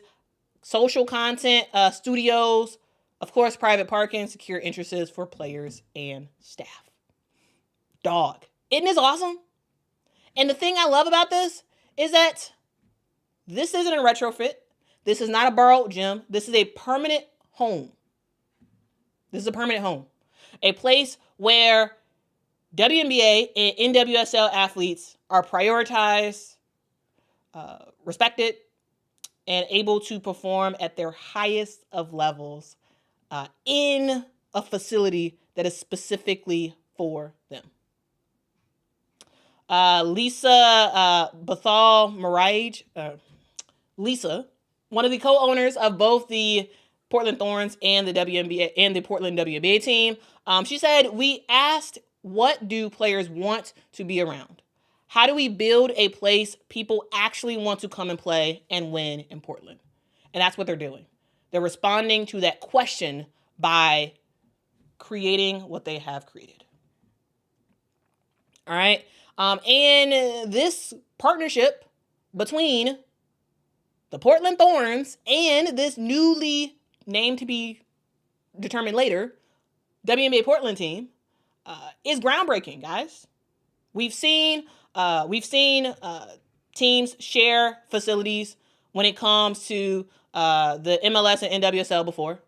social content studios, of course, private parking, secure entrances for players and staff. Dog. Isn't this awesome? And the thing I love about this is that this isn't a retrofit. This is not a borrowed gym. This is a permanent home. This is a permanent home. A place where WNBA and NWSL athletes are prioritized, respected, and able to perform at their highest of levels in a facility that is specifically for them. Lisa Bethal-Marage, Lisa, one of the co-owners of both the Portland Thorns and the WNBA and the Portland WNBA team, she said, "We asked, what do players want to be around? How do we build a place people actually want to come and play and win in Portland?" And that's what they're doing. They're responding to that question by creating what they have created. All right. And this partnership between the Portland Thorns and this newly named to be determined later WNBA Portland team is groundbreaking, guys. We've seen teams share facilities when it comes to the MLS and NWSL before.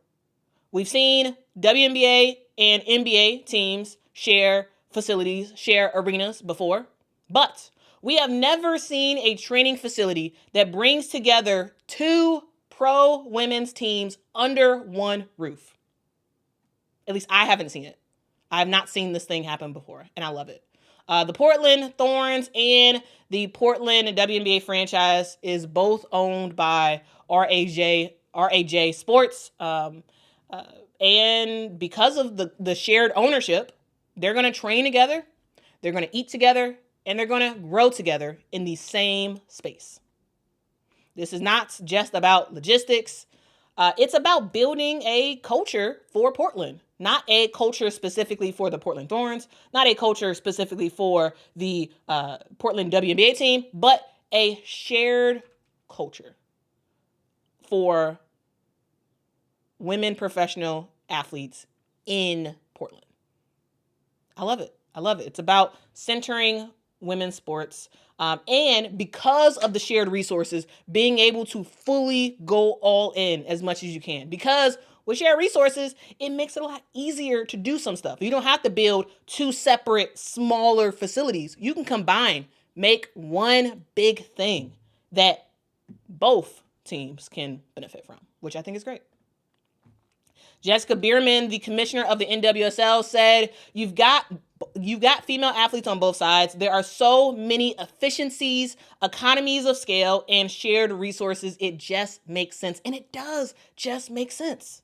We've seen WNBA and NBA teams share facilities, share arenas before. But we have never seen a training facility that brings together 2 pro women's teams under one roof. At least I haven't seen it. I have not seen this thing happen before, and I love it. The Portland Thorns and the Portland WNBA franchise is both owned by RAJ Sports. And because of the shared ownership, they're going to train together, they're going to eat together, and they're going to grow together in the same space. This is not just about logistics. It's about building a culture for Portland. Not a culture specifically for the Portland Thorns, not a culture specifically for the Portland WNBA team, but a shared culture for women professional athletes in Portland. I love it. I love it. It's about centering women's sports. And because of the shared resources, being able to fully go all in as much as you can. Because with shared resources, it makes it a lot easier to do some stuff. You don't have to build two separate, smaller facilities. You can combine, make one big thing that both teams can benefit from, which I think is great. Jessica Bierman, the commissioner of the NWSL, said, you've got female athletes on both sides. There are so many efficiencies, economies of scale, and shared resources. It just makes sense. And it does just make sense.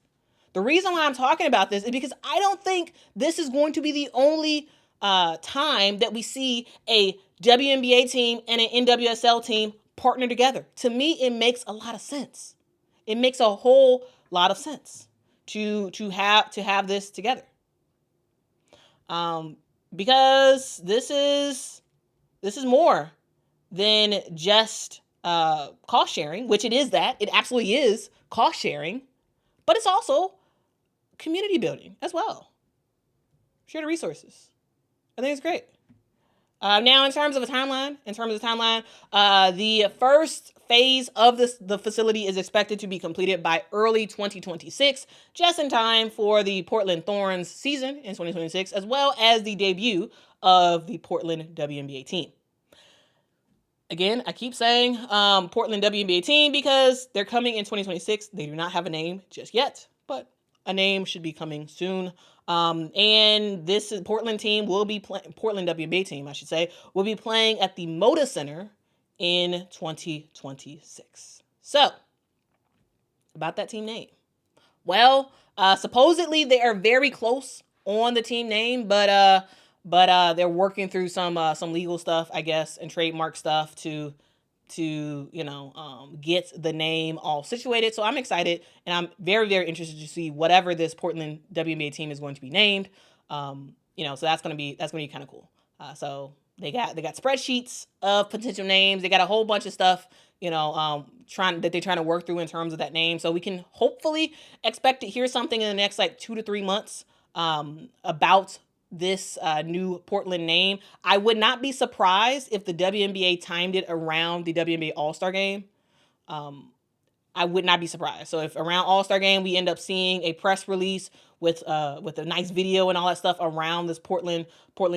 The reason why I'm talking about this is because I don't think this is going to be the only time that we see a WNBA team and an NWSL team partner together. To me, it makes a lot of sense. It makes a whole lot of sense to have this together. Because this is more than just cost sharing, which it is that. It absolutely is cost sharing, but it's also community building as well. Share the resources. I think it's great. Now, in terms of the timeline, the first phase of the facility is expected to be completed by early 2026, just in time for the Portland Thorns season in 2026, as well as the debut of the Portland WNBA team. Again, I keep saying Portland WNBA team because they're coming in 2026. They do not have a name just yet, but a name should be coming soon. And this is Portland team will be Portland WNBA team, I should say, will be playing at the Moda Center in 2026. So, about that team name. Well, supposedly they are very close on the team name, but they're working through some legal stuff, I guess, and trademark stuff to get the name all situated. So I'm excited, and I'm very, very interested to see whatever this Portland WNBA team is going to be named. So that's gonna be kind of cool. So they got spreadsheets of potential names. They got a whole bunch of stuff, trying to work through in terms of that name. So we can hopefully expect to hear something in the next 2 to 3 months about this new Portland name. I would not be surprised if the WNBA timed it around the WNBA All-Star Game. I would not be surprised. So if around All-Star Game we end up seeing a press release with a nice video and all that stuff around this Portland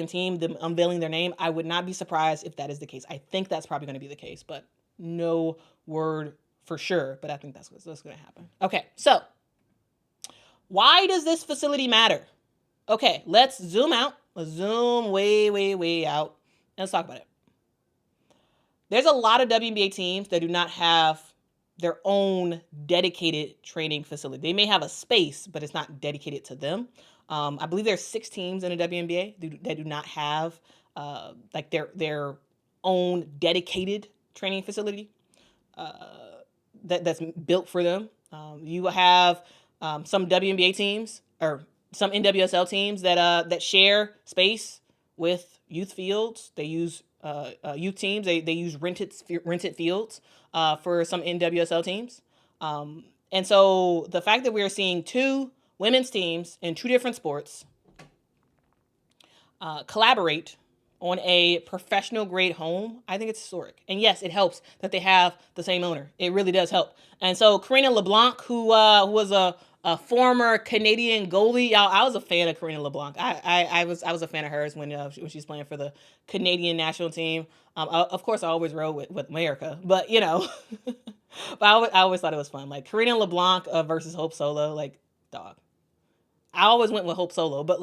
team, them unveiling their name, I would not be surprised if that is the case. I think that's probably going to be the case, but no word for sure. But I think that's what's going to happen. Okay, so why does this facility matter? Okay, let's zoom out. Let's zoom way, way, way out. And let's talk about it. There's a lot of WNBA teams that do not have their own dedicated training facility. They may have a space, but it's not dedicated to them. I believe there's 6 teams in the WNBA that do not have their own dedicated training facility that's built for them. You have some WNBA teams or some NWSL teams that share space with youth fields. They use youth teams. They use rented fields for some NWSL teams. And so the fact that we are seeing 2 women's teams in 2 different sports collaborate on a professional grade home, I think it's historic. And yes, it helps that they have the same owner. It really does help. And so Karina LeBlanc, who was a former Canadian goalie, I was a fan of Karina LeBlanc. I was a fan of hers when she was playing for the Canadian national team. Of course, I always rode with America, but but I always thought it was fun. Like Karina LeBlanc versus Hope Solo, dog. I always went with Hope Solo, but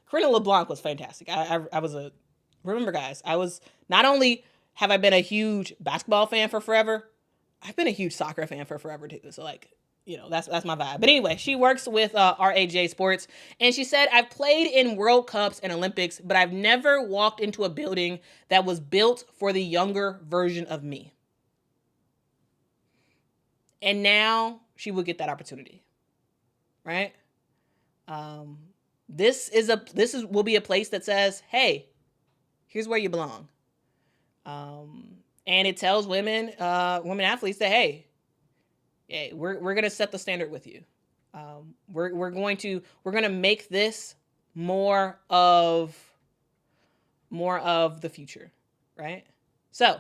Karina LeBlanc was fantastic. Remember, guys, I was, not only have I been a huge basketball fan for forever, I've been a huge soccer fan for forever too. So that's my vibe. But anyway, she works with RAJ Sports, and she said, I've played in World Cups and Olympics, but I've never walked into a building that was built for the younger version of me. And now she will get that opportunity, right? will be a place that says, hey, here's where you belong. And it tells women athletes that, hey, we're gonna set the standard with you. We're gonna make this more of the future, right? So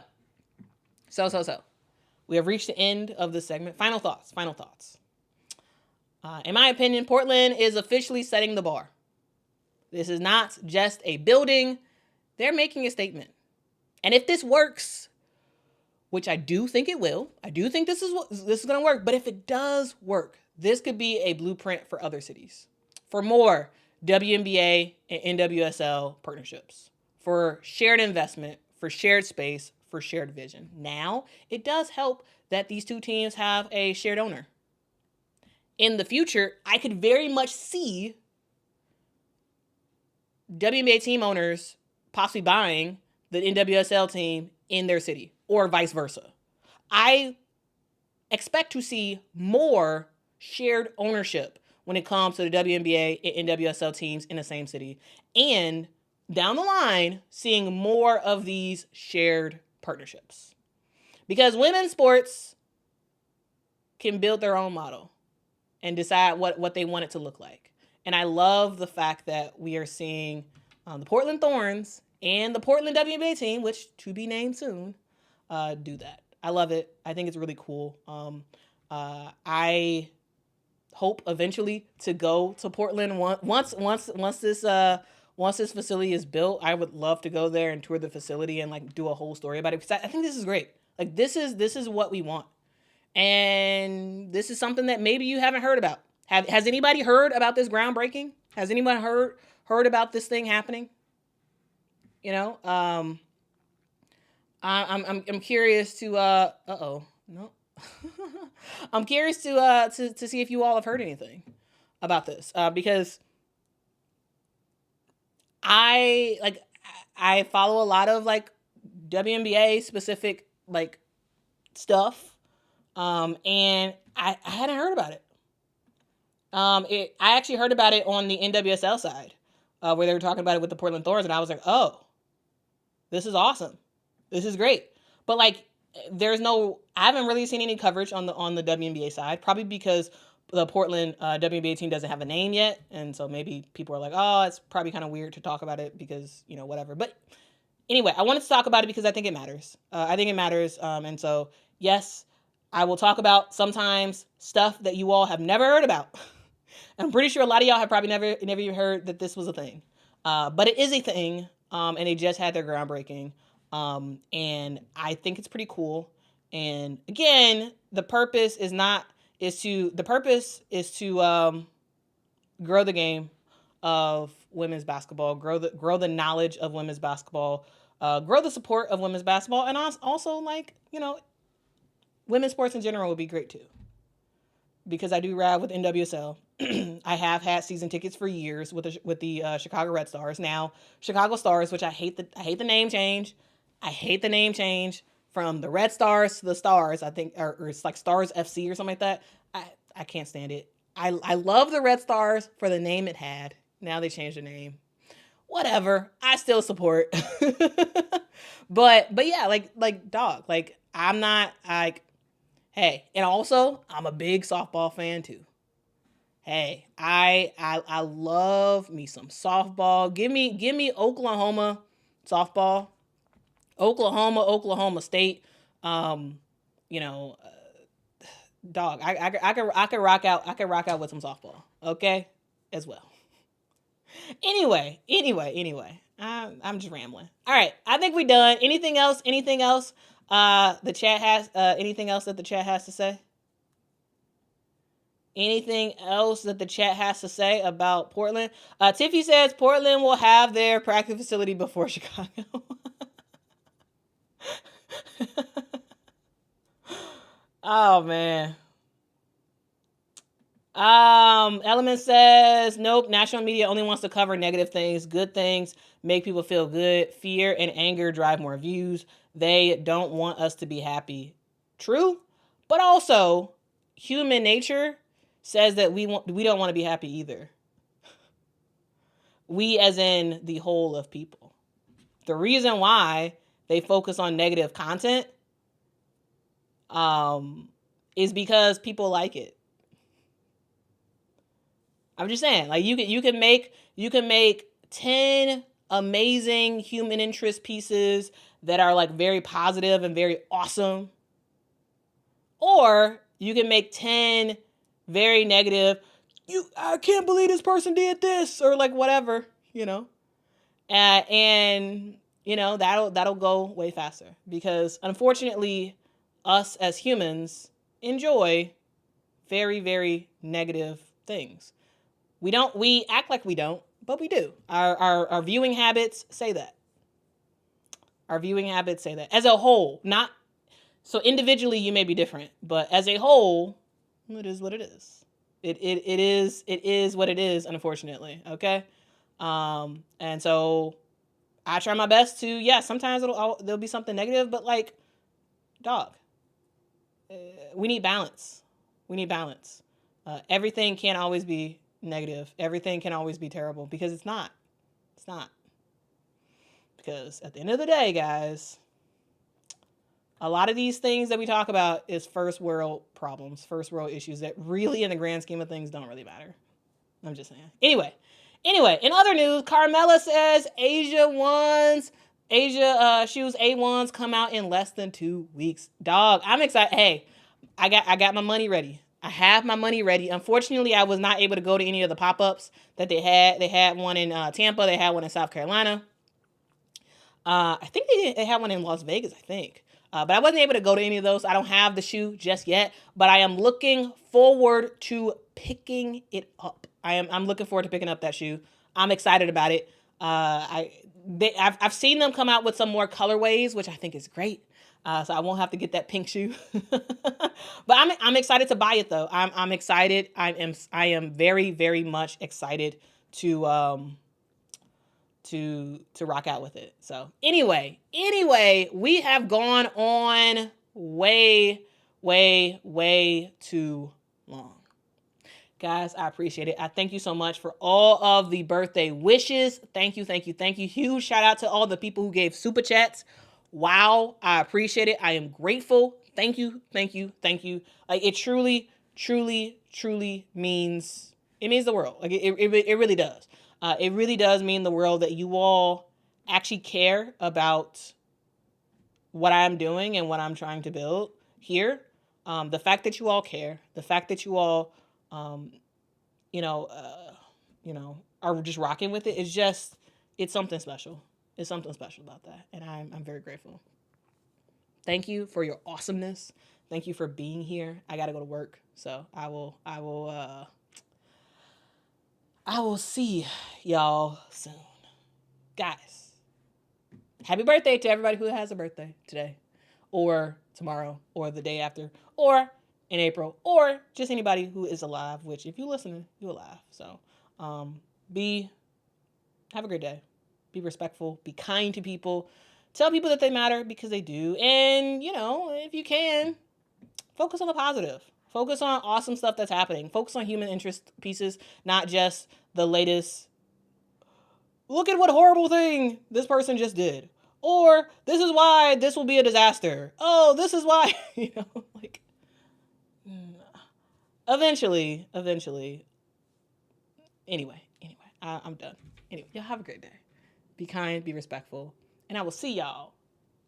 we have reached the end of this segment. Final thoughts. In my opinion, Portland is officially setting the bar. This is not just a building. They're making a statement. And if this works, which I do think it will, I do think this is going to work. But if it does work, this could be a blueprint for other cities, for more WNBA and NWSL partnerships, for shared investment, for shared space, for shared vision. Now, it does help that these two teams have a shared owner. In the future, I could very much see WNBA team owners possibly buying the NWSL team in their city, or vice versa. I expect to see more shared ownership when it comes to the WNBA and NWSL teams in the same city. And down the line, seeing more of these shared partnerships. Because women's sports can build their own model and decide what they want it to look like. And I love the fact that we are seeing the Portland Thorns and the Portland WNBA team, which to be named soon, do that. I love it. I think it's really cool. I hope eventually to go to Portland once this facility is built. I would love to go there and tour the facility and like do a whole story about it, because I think this is great. Like this is what we want, and this is something that maybe you haven't heard about. Has anybody heard about this groundbreaking? Has anyone heard about this thing happening? You know, I'm curious to no. I'm curious to see if you all have heard anything about this, because I follow a lot of like WNBA specific like stuff, and I hadn't heard about it. I actually heard about it on the NWSL side, where they were talking about it with the Portland Thorns, and I was like, oh, this is awesome. This is great. But like, I haven't really seen any coverage on the WNBA side, probably because the Portland WNBA team doesn't have a name yet. And so maybe people are like, oh, it's probably kind of weird to talk about it because, whatever. But anyway, I wanted to talk about it because I think it matters. And so, yes, I will talk about sometimes stuff that you all have never heard about. I'm pretty sure a lot of y'all have probably never even heard that this was a thing. But it is a thing, and they just had their groundbreaking. And I think it's pretty cool. And again, the purpose is to grow the game of women's basketball, grow the knowledge of women's basketball, grow the support of women's basketball, and also like, women's sports in general would be great too. Because I do ride with NWSL. I have had season tickets for years with the Chicago Red Stars. Now Chicago Stars, which I hate the name change. I hate the name change from the Red Stars to the Stars. I think, or it's like Stars FC or something like that. I can't stand it. I love the Red Stars for the name it had. Now they changed the name. Whatever. I still support. but yeah, like dog. Like I'm not like, hey, and also I'm a big softball fan too. Hey, I love me some softball. Give me Oklahoma softball. Oklahoma State. Dog. I could rock out with some softball. Okay, as well. Anyway. I'm just rambling. All right, I think we're done. Anything else? The chat has anything else that the chat has to say? Anything else that the chat has to say about Portland? Tiffy says Portland will have their practice facility before Chicago. Oh man. Element says nope. National media only wants to cover negative things. Good things make people feel good. Fear and anger drive more views. They don't want us to be happy. True, but also human nature says that we don't want to be happy either. We as in the whole of people. The reason why they focus on negative content is because people like it. I'm just saying, like you can make 10 amazing human interest pieces that are like very positive and very awesome. Or you can make 10 very negative, I can't believe this person did this, or like whatever, and that'll go way faster, because unfortunately us as humans enjoy very, very negative things. We act like we don't, but we do. Our viewing habits say that. Our viewing habits say that. As a whole, not so individually you may be different, but as a whole, it is what it is. It is what it is, unfortunately. Okay? And so I try my best to, sometimes there'll be something negative, but like, dog, we need balance. We need balance. Everything can't always be negative. Everything can always be terrible, because it's not. It's not. Because at the end of the day, guys, a lot of these things that we talk about is first world problems, first world issues that really, in the grand scheme of things, don't really matter. I'm just saying. Anyway, in other news, Carmella says Asia shoes A1s come out in less than 2 weeks. Dog, I'm excited. Hey, I got my money ready. I have my money ready. Unfortunately, I was not able to go to any of the pop-ups that they had. They had one in Tampa. They had one in South Carolina. I think they had one in Las Vegas, I think. But I wasn't able to go to any of those. I don't have the shoe just yet, but I am looking forward to picking it up. I'm looking forward to picking up that shoe. I'm excited about it. I've seen them come out with some more colorways, which I think is great. So I won't have to get that pink shoe. But I'm excited to buy it though. I'm excited. I am very, very much excited to rock out with it. So anyway, we have gone on way, way, way too long. Guys, I appreciate it. I thank you so much for all of the birthday wishes. Thank you. Huge shout out to all the people who gave super chats. Wow, I appreciate it. I am grateful. Thank you. Like, it truly means the world. Like it really does. It really does mean the world that you all actually care about what I'm doing and what I'm trying to build here. The fact that you all care, the fact that you all, are just rocking with it, it's something special. It's something special about that. And I'm very grateful. Thank you for your awesomeness. Thank you for being here. I got to go to work. So I will see y'all soon. Guys, happy birthday to everybody who has a birthday today, or tomorrow, or the day after, or in April, or just anybody who is alive, which if you're listening, you're alive. So have a great day. Be respectful. Be kind to people. Tell people that they matter, because they do. And, if you can, focus on the positive. Focus on awesome stuff that's happening. Focus on human interest pieces, not just the latest, look at what horrible thing this person just did. Or, this is why this will be a disaster. Oh, this is why, eventually. Anyway, I'm done. Anyway, y'all have a great day. Be kind, be respectful. And I will see y'all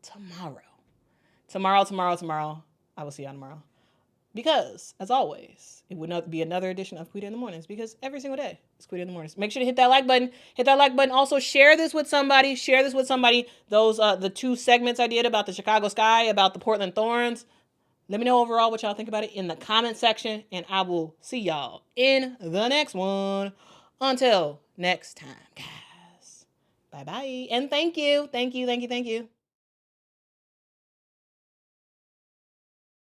tomorrow. Tomorrow. I will see y'all tomorrow. Because, as always, it would not be another edition of Quita in the Mornings, because every single day is Quita in the Mornings. Make sure to hit that like button. Also, share this with somebody. Those, the 2 segments I did about the Chicago Sky, about the Portland Thorns. Let me know overall what y'all think about it in the comment section. And I will see y'all in the next one. Until next time, guys. Bye-bye. And thank you.